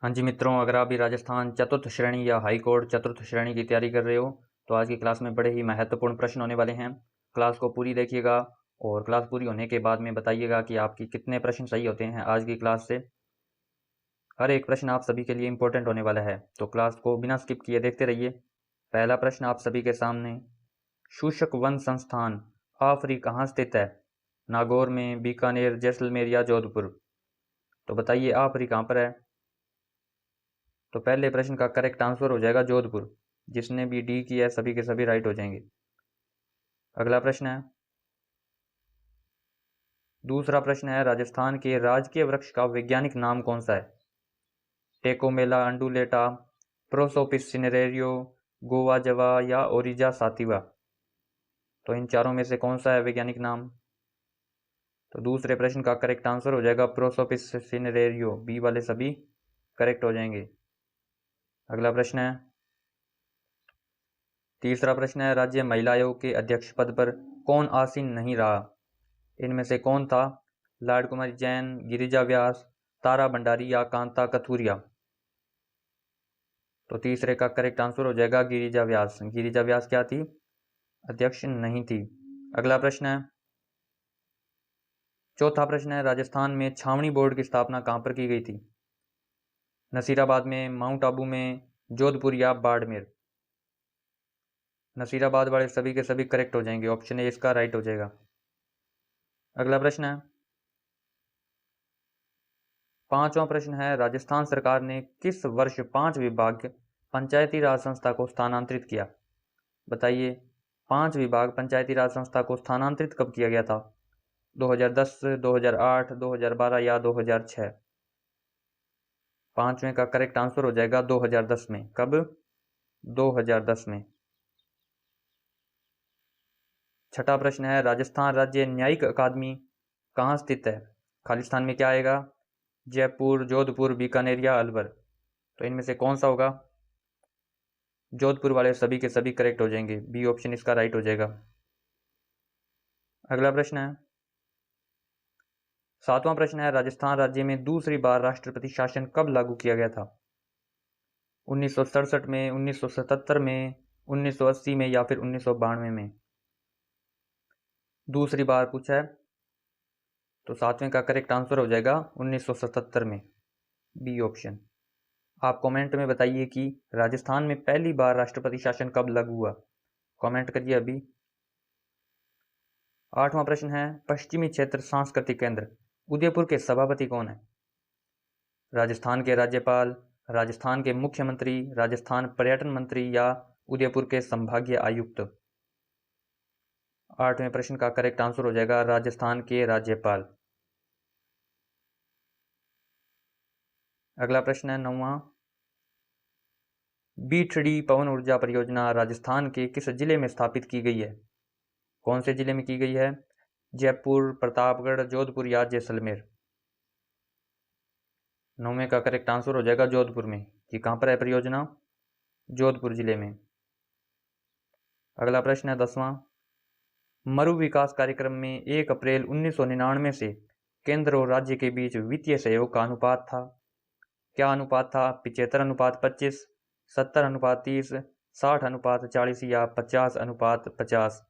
हाँ जी मित्रों, अगर आप भी राजस्थान चतुर्थ श्रेणी या हाई कोर्ट चतुर्थ श्रेणी की तैयारी कर रहे हो तो आज की क्लास में बड़े ही महत्वपूर्ण प्रश्न होने वाले हैं। क्लास को पूरी देखिएगा और क्लास पूरी होने के बाद में बताइएगा कि आपकी कितने प्रश्न सही होते हैं आज की क्लास से। हर एक प्रश्न आप सभी के लिए इम्पोर्टेंट होने वाला है, तो क्लास को बिना स्किप किए देखते रहिए। पहला प्रश्न आप सभी के सामने, शुष्क वन संस्थान आफरी कहाँ स्थित है? नागौर में, बीकानेर, जैसलमेर या जोधपुर? तो बताइए आफरी कहाँ पर है? तो पहले प्रश्न का करेक्ट आंसर हो जाएगा जोधपुर। जिसने भी डी किया है सभी के सभी राइट हो जाएंगे। अगला प्रश्न है, दूसरा प्रश्न है, राजस्थान के राजकीय वृक्ष का वैज्ञानिक नाम कौन सा है? टेकोमेला अंडुलेटा, प्रोसोपिस सिनेरेरियो, गोवा जवा या ओरिजा सातिवा? तो इन चारों में से कौन सा है वैज्ञानिक नाम? तो दूसरे प्रश्न का करेक्ट आंसर हो जाएगा प्रोसोपिस सिनेरेरियो। बी वाले सभी करेक्ट हो जाएंगे। अगला प्रश्न है, तीसरा प्रश्न है, राज्य महिला आयोग के अध्यक्ष पद पर कौन आसीन नहीं रहा? इनमें से कौन था? लाड कुमारी जैन, गिरिजा व्यास, तारा भंडारी या कांता कथूरिया? तो तीसरे का करेक्ट आंसर हो जाएगा गिरिजा व्यास। गिरिजा व्यास क्या थी? अध्यक्ष नहीं थी। अगला प्रश्न है, चौथा प्रश्न है, राजस्थान में छावनी बोर्ड की स्थापना कहां पर की गई थी? नसीराबाद में, माउंट आबू में, जोधपुर या बाड़मेर? नसीराबाद वाले सभी के सभी करेक्ट हो जाएंगे। ऑप्शन ए इसका राइट हो जाएगा। अगला प्रश्न है, पांचवा प्रश्न है, राजस्थान सरकार ने किस वर्ष 5 विभाग पंचायती राज संस्था को स्थानांतरित किया? बताइए 5 विभाग पंचायती राज संस्था को स्थानांतरित कब किया गया था? 2010, 2008, 2012 या 2006? पांचवें का करेक्ट आंसर हो जाएगा 2010 में। कब? 2010 में। छठा प्रश्न है, राजस्थान राज्य न्यायिक अकादमी कहाँ स्थित है? खालिस्तान में क्या आएगा? जयपुर, जोधपुर, बीकानेर या अलवर? तो इनमें से कौन सा होगा? जोधपुर वाले सभी के सभी करेक्ट हो जाएंगे। बी ऑप्शन इसका राइट हो जाएगा। अगला प्रश्न है, सातवां प्रश्न है, राजस्थान राज्य में दूसरी बार राष्ट्रपति शासन कब लागू किया गया था? 1967 में, 1977 में, 1980 में या फिर 1992 में? दूसरी बार पूछा है तो सातवें का करेक्ट आंसर हो जाएगा 1977 में। B option. आप कमेंट में बताइए कि राजस्थान में पहली बार राष्ट्रपति शासन कब लागू हुआ। कमेंट करिए अभी। आठवां प्रश्न है, पश्चिमी क्षेत्र सांस्कृतिक केंद्र उदयपुर के सभापति कौन है? राजस्थान के राज्यपाल, राजस्थान के मुख्यमंत्री, राजस्थान पर्यटन मंत्री या उदयपुर के संभागीय आयुक्त? आठवें प्रश्न का करेक्ट आंसर हो जाएगा राजस्थान के राज्यपाल। अगला प्रश्न है, नौवां, बीठड़ी पवन ऊर्जा परियोजना राजस्थान के किस जिले में स्थापित की गई है? कौन से जिले में की गई है? जयपुर, प्रतापगढ़, जोधपुर या जैसलमेर? नौवें का करेक्ट आंसर हो जाएगा जोधपुर में। ये कहाँ पर है परियोजना? जोधपुर जिले में। अगला प्रश्न है, 10वां, मरु विकास कार्यक्रम में 1 अप्रैल 1999 से केंद्र और राज्य के बीच वित्तीय सहयोग का अनुपात था। क्या अनुपात था? 75:25, 70:30, 60:40 या 50:50?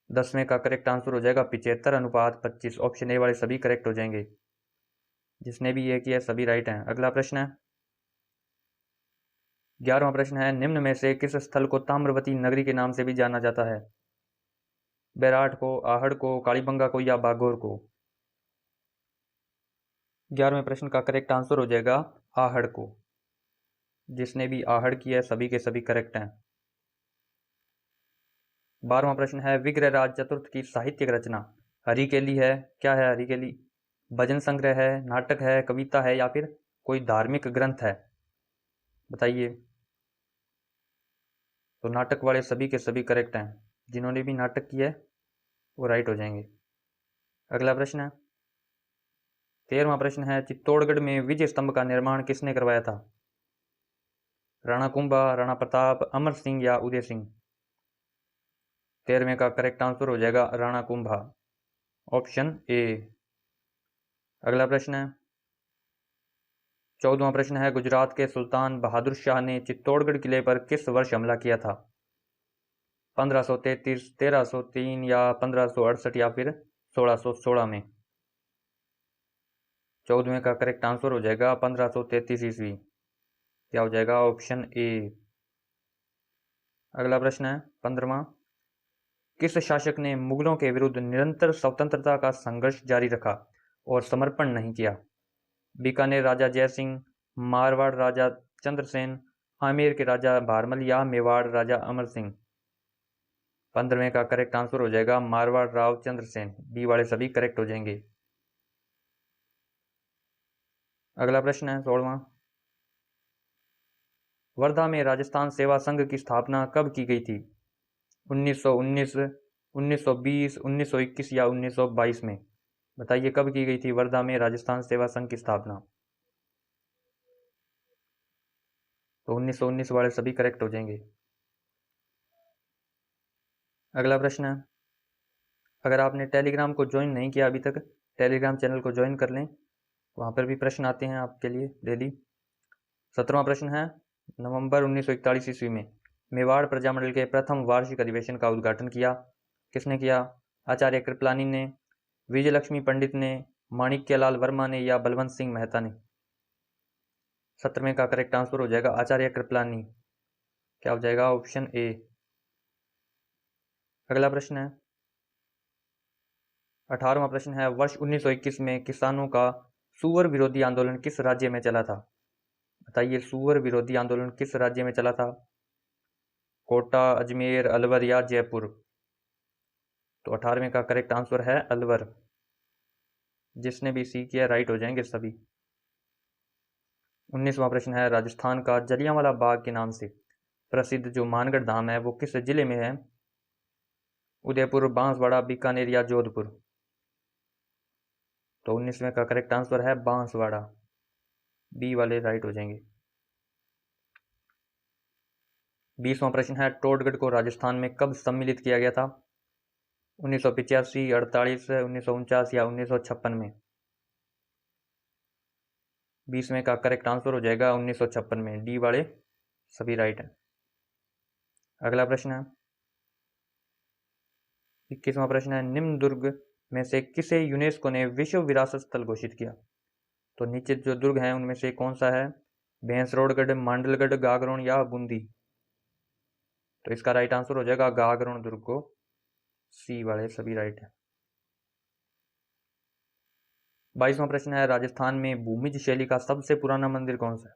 10वें का करेक्ट आंसर हो जाएगा 75:25। ऑप्शन ए वाले सभी करेक्ट हो जाएंगे। जिसने भी ये किया सभी राइट हैं। अगला प्रश्न है, 11वां प्रश्न है, निम्न में से किस स्थल को ताम्रवती नगरी के नाम से भी जाना जाता है? बैराट को, आहड़ को, कालीबंगा को या बागोर को? 11वें प्रश्न का करेक्ट आंसर हो जाएगा आहड़ को। जिसने भी आहड़ किया सभी के सभी करेक्ट हैं। 12वां प्रश्न है, विग्रहराज चतुर्थ की साहित्यिक रचना हरिकेली है। क्या है हरिकेली? भजन संग्रह है, नाटक है, कविता है या फिर कोई धार्मिक ग्रंथ है? बताइए। तो नाटक वाले सभी के सभी करेक्ट हैं। जिन्होंने भी नाटक किया है वो राइट हो जाएंगे। अगला प्रश्न है, 13वां प्रश्न है, चित्तौड़गढ़ में विजय स्तंभ का निर्माण किसने करवाया था? राणा कुंभा, राणा प्रताप, अमर सिंह या उदय सिंह? 13वें का करेक्ट आंसर हो जाएगा राणा कुंभा। Option A. अगला प्रश्न है, 14वां प्रश्न है, गुजरात के सुल्तान बहादुर शाह ने चित्तौड़गढ़ किले पर किस वर्ष हमला किया था? 1533, 1303 या 1568 या फिर 1616 में? 14वें का करेक्ट आंसर हो जाएगा 1533 ईस्वी। क्या हो जाएगा? Option A. अगला प्रश्न है 15वां, किस शासक ने मुगलों के विरुद्ध निरंतर स्वतंत्रता का संघर्ष जारी रखा और समर्पण नहीं किया? बीकानेर राजा जयसिंह, मारवाड़ राजा चंद्रसेन, आमेर के राजा भारमल या मेवाड़ राजा अमर सिंह? 15वें का करेक्ट आंसर हो जाएगा मारवाड़ राव चंद्रसेन। बी वाले सभी करेक्ट हो जाएंगे। अगला प्रश्न है 16वां, वर्धा में राजस्थान सेवा संघ की स्थापना कब की गई थी? 1919, 1920, 1921 या 1922 में? बताइए कब की गई थी वर्धा में राजस्थान सेवा संघ की स्थापना? तो 1919 वाले सभी करेक्ट हो जाएंगे। अगला प्रश्न है, अगर आपने टेलीग्राम को ज्वाइन नहीं किया अभी तक, टेलीग्राम चैनल को ज्वाइन कर लें, वहाँ पर भी प्रश्न आते हैं आपके लिए डेली। 17वां प्रश्न है, नवंबर 1941 ईस्वी में मेवाड़ प्रजामंडल के प्रथम वार्षिक अधिवेशन का उद्घाटन किया किसने किया? आचार्य कृपलानी ने, विजय लक्ष्मी पंडित ने, माणिक्यलाल वर्मा ने या बलवंत सिंह मेहता ने? 17वें का करेक्ट आंसर हो जाएगा आचार्य कृपलानी। क्या हो जाएगा? Option A. अगला प्रश्न है 18वां प्रश्न है, वर्ष 1921 में किसानों का सुअर विरोधी आंदोलन किस राज्य में चला था? बताइए सुअर विरोधी आंदोलन किस राज्य में चला था? कोटा, अजमेर, अलवर या जयपुर? तो 18वें का करेक्ट आंसर है अलवर। जिसने भी सी किया राइट हो जाएंगे सभी। 19वां प्रश्न है, राजस्थान का जलियांवाला बाग के नाम से प्रसिद्ध जो मानगढ़ धाम है वो किस जिले में है? उदयपुर, बांसवाड़ा, बीकानेर या जोधपुर? तो 19वें का करेक्ट आंसर है बांसवाड़ा। बी वाले राइट हो जाएंगे। 20वां प्रश्न है, टोडगढ़ को राजस्थान में कब सम्मिलित किया गया था? 1985, 48, 1949 या 1956 में? 20वें का करेक्ट आंसर हो जाएगा 1956 में। डी वाले सभी राइट हैं। अगला प्रश्न है 21वां प्रश्न है, निम्न दुर्ग में से किसे यूनेस्को ने विश्व विरासत स्थल घोषित किया? तो नीचे जो दुर्ग हैं उनमें से कौन सा है? भैंसरोडगढ़, मांडलगढ़, गागरोन या बूंदी? तो इसका राइट आंसर हो जाएगा गागरोन दुर्ग को। सी वाले सभी राइट है। 22वां प्रश्न है, राजस्थान में भूमिज शैली का सबसे पुराना मंदिर कौन सा है?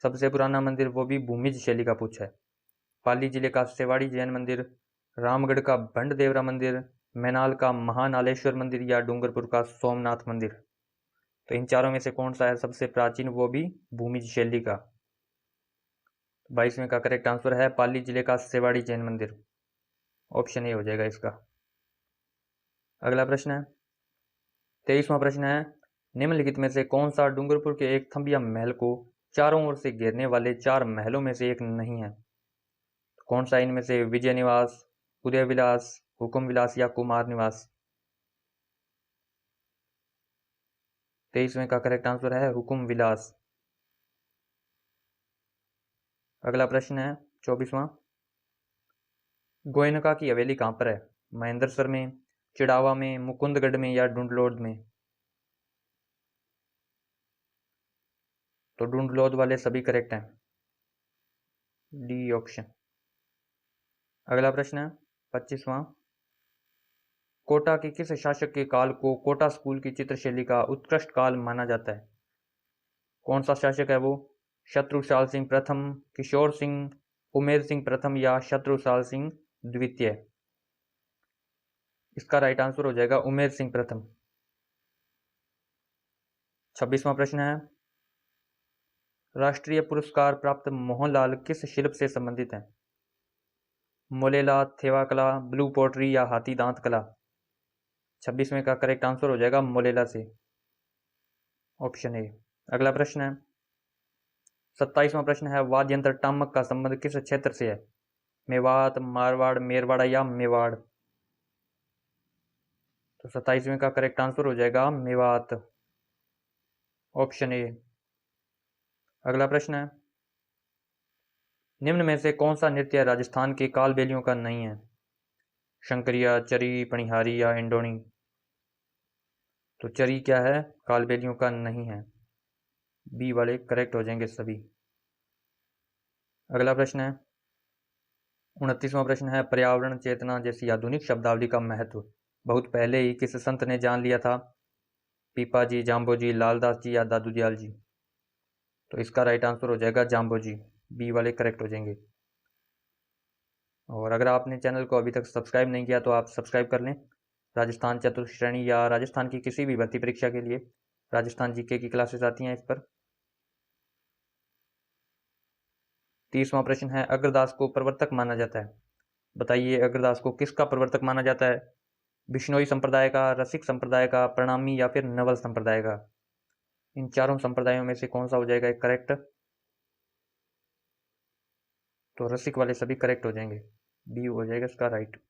सबसे पुराना मंदिर वो भी भूमिज शैली का पूछा है। पाली जिले का सेवाड़ी जैन मंदिर, रामगढ़ का भंड देवरा मंदिर, मैनाल का महानालेश्वर मंदिर या डूंगरपुर का सोमनाथ मंदिर? तो इन चारों में से कौन सा है सबसे प्राचीन? वो भी भूमिज शैली का। 22वें का करेक्ट आंसर है पाली जिले का सेवाड़ी जैन मंदिर। ऑप्शन ए हो जाएगा इसका। अगला प्रश्न है 23वां प्रश्न है, निम्नलिखित में से कौन सा डूंगरपुर के एक थंबिया महल को चारों ओर से घेरने वाले 4 महलों में से एक नहीं है? कौन सा इनमें से? विजय निवास, उदय विलास, हुकुम विलास या कुमार निवास? 23वें का करेक्ट आंसर है हुकुम विलास। अगला प्रश्न है 24वां, गोयनका की हवेली कहाँ पर है? महेंद्रसर में, चिड़ावा में, मुकुंदगढ़ में या डूंडलोड में? तो डूंडलोद वाले सभी करेक्ट हैं। D option. अगला प्रश्न है 25वां, कोटा के किस शासक के काल को कोटा स्कूल की चित्रशैली का उत्कृष्ट काल माना जाता है? कौन सा शासक है वो? शत्रुसाल सिंह प्रथम, किशोर सिंह, उमेर सिंह प्रथम या शत्रुसाल सिंह द्वितीय? इसका राइट आंसर हो जाएगा उमेर सिंह प्रथम। 26वां प्रश्न है, राष्ट्रीय पुरस्कार प्राप्त मोहनलाल किस शिल्प से संबंधित हैं? मोलेला, थेवा कला, ब्लू पोट्री या हाथी दांत कला? 26वें का करेक्ट आंसर हो जाएगा मोलेला से। Option A. अगला प्रश्न है 27वां प्रश्न है, वाद्य यंत्र टामक का संबंध किस क्षेत्र से है? मेवात, मारवाड़, मेरवाड़ा या मेवाड़? तो 27वें का करेक्ट आंसर हो जाएगा मेवात। Option A. अगला प्रश्न है, निम्न में से कौन सा नृत्य राजस्थान के कालबेलियों का नहीं है? शंकरिया, चरी, पणिहारी या इंडोनी? तो चरी क्या है? कालबेलियों का नहीं है। बी वाले करेक्ट हो जाएंगे सभी। अगला प्रश्न है, 29वां प्रश्न है, पर्यावरण चेतना जैसी आधुनिक शब्दावली का महत्व बहुत पहले ही किस संत ने जान लिया था? पीपा जी, जाम्बो जी, लालदास जी या दादू दयाल जी? तो इसका राइट आंसर हो जाएगा जाम्बो जी। बी वाले करेक्ट हो जाएंगे। और अगर आपने चैनल को अभी तक सब्सक्राइब नहीं किया तो आप सब्सक्राइब कर लें। राजस्थान चतुर्थ श्रेणी या राजस्थान की किसी भी भर्ती परीक्षा के लिए राजस्थान जीके की क्लासेस आती हैं इस पर। 30वां प्रश्न है, अग्रदास को प्रवर्तक माना जाता है। बताइए अग्रदास को किसका प्रवर्तक माना जाता है? बिश्नोई संप्रदाय का, रसिक संप्रदाय का, प्रणामी या फिर नवल संप्रदाय का? इन चारों संप्रदायों में से कौन सा हो जाएगा एक करेक्ट? तो रसिक वाले सभी करेक्ट हो जाएंगे। बी हो जाएगा इसका राइट।